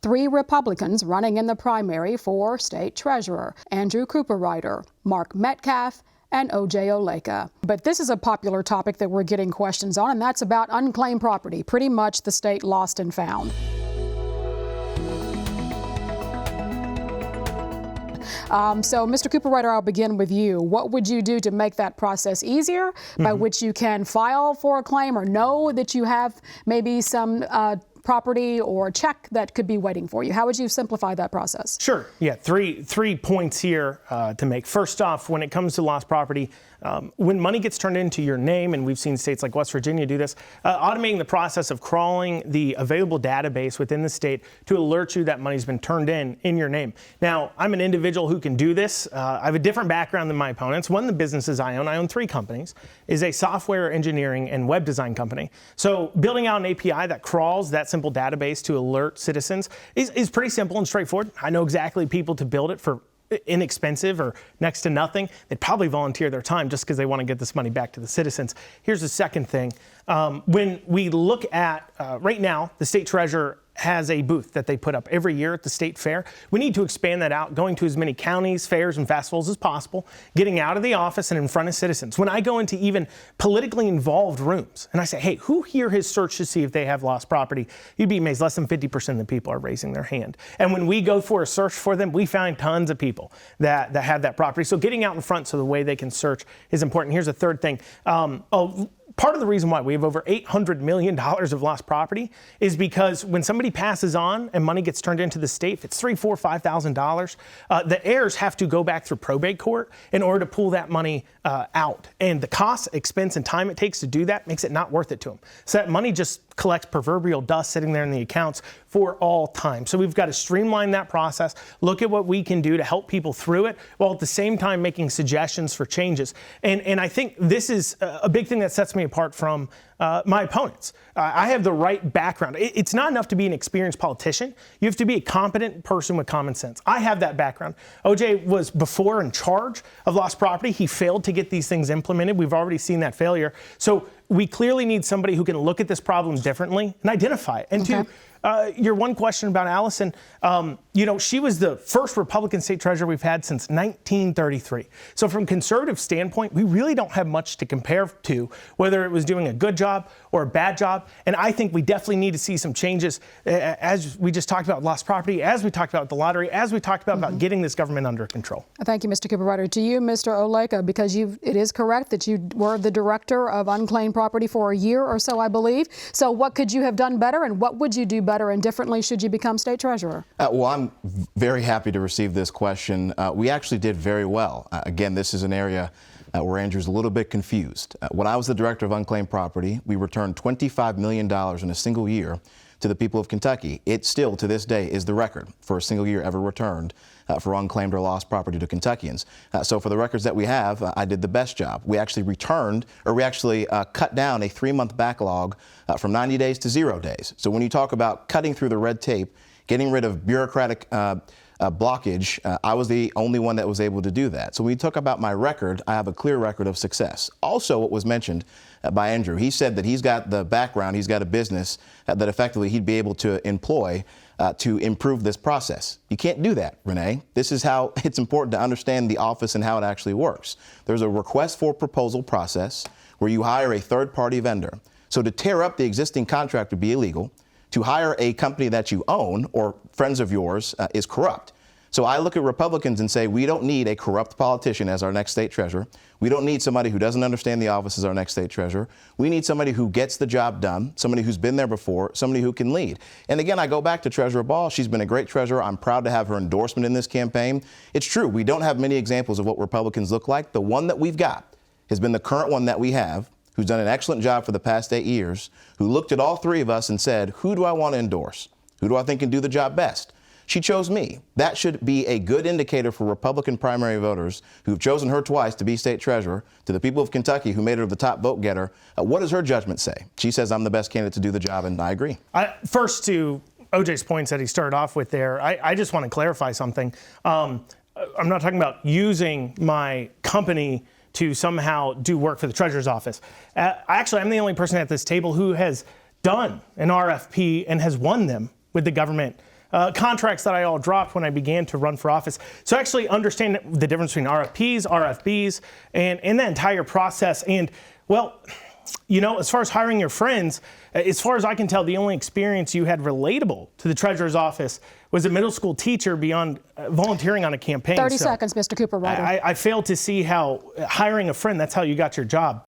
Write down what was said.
3 Republicans running in the primary for state treasurer: Andrew Cooperrider, Mark Metcalf, and O.J. Oleka. But this is a popular topic that we're getting questions on, and that's about unclaimed property, pretty much the state lost and found. So, Mr. Cooperrider, I'll begin with you. What would you do to make that process easier, by which you can file for a claim or know that you have maybe some property or check that could be waiting for you? How would you simplify that process? Sure. Yeah, three points here to make. First off, when it comes to lost property, when money gets turned into your name, and we've seen states like West Virginia do this, automating the process of crawling the available database within the state to alert you that money's been turned in your name. Now, I'm an individual who can do this. I have a different background than my opponents. One of the businesses I own 3 companies, is a software engineering and web design company. So building out an API that crawls that simple database to alert citizens is pretty simple and straightforward. I know exactly people to build it for inexpensive or next to nothing. They'd probably volunteer their time just because they want to get this money back to the citizens. Here's the second thing. When we look at right now, the state treasurer has a booth that they put up every year at the state fair. We need to expand that out, going to as many counties, fairs, and festivals as possible, getting out of the office and in front of citizens. When I go into even politically involved rooms and I say, hey, who here has searched to see if they have lost property? You'd be amazed, less than 50% of the people are raising their hand. And when we go for a search for them, we find tons of people that have that property. So getting out in front so the way they can search is important. Here's a third thing. Part of the reason why we have over $800 million of lost property is because when somebody passes on and money gets turned into the state, if it's $3,000, $4,000, $5,000, the heirs have to go back through probate court in order to pull that money out. And the cost, expense, and time it takes to do that makes it not worth it to them. So that money just collects proverbial dust sitting there in the accounts for all time. So we've got to streamline that process, look at what we can do to help people through it, while at the same time making suggestions for changes. And I think this is a big thing that sets me apart from my opponents. I have the right background. It's not enough to be an experienced politician. You have to be a competent person with common sense. I have that background. OJ was before in charge of lost property. He failed to get these things implemented. We've already seen that failure. So we clearly need somebody who can look at this problem differently and identify it. And okay. Your one question about Allison, she was the first Republican state treasurer we've had since 1933. So from a conservative standpoint, we really don't have much to compare to, whether it was doing a good job or a bad job. And I think we definitely need to see some changes, as we just talked about lost property, as we talked about the lottery, as we talked about getting this government under control. Thank you, Mr. Cooperrider. To you, Mr. Oleka, because it is correct that you were the director of unclaimed property for a year or so, I believe. So what could you have done better, and what would you do better and differently should you become state treasurer? Well, I'm very happy to receive this question. We actually did very well. Again, this is an area where Andrew's a little bit confused. When I was the director of unclaimed property, we returned $25 million in a single year to the people of Kentucky. It still, to this day, is the record for a single year ever returned for unclaimed or lost property to Kentuckians. So for the records that we have, I did the best job. We actually cut down a 3-month backlog from 90 days to 0 days. So when you talk about cutting through the red tape, getting rid of bureaucratic blockage, I was the only one that was able to do that. So when you talk about my record, I have a clear record of success. Also, what was mentioned by Andrew, he said that he's got the background, he's got a business that effectively he'd be able to employ to improve this process. You can't do that, Renee. This is how it's important to understand the office and how it actually works. There's a request for proposal process where you hire a third-party vendor. So to tear up the existing contract would be illegal. To hire a company that you own or friends of yours is corrupt. So I look at Republicans and say, we don't need a corrupt politician as our next state treasurer. We don't need somebody who doesn't understand the office as our next state treasurer. We need somebody who gets the job done, somebody who's been there before, somebody who can lead. And again, I go back to Treasurer Ball. She's been a great treasurer. I'm proud to have her endorsement in this campaign. It's true, we don't have many examples of what Republicans look like. The one that we've got has been the current one that we have, who's done an excellent job for the past 8 years, who looked at all 3 of us and said, who do I want to endorse? Who do I think can do the job best? She chose me. That should be a good indicator for Republican primary voters who've chosen her twice to be state treasurer, to the people of Kentucky who made her the top vote getter. What does her judgment say? She says I'm the best candidate to do the job, and I agree. First, to OJ's points that he started off with there, I just want to clarify something. I'm not talking about using my company to somehow do work for the treasurer's office. Actually, I'm the only person at this table who has done an RFP and has won them with the government contracts that I all dropped when I began to run for office. So actually understand the difference between RFPs, RFBs, and the entire process. And well, you know, as far as hiring your friends, as far as I can tell, the only experience you had relatable to the treasurer's office was a middle school teacher beyond volunteering on a campaign. 30 seconds, Mr. Cooper Ryder. I failed to see how hiring a friend, that's how you got your job.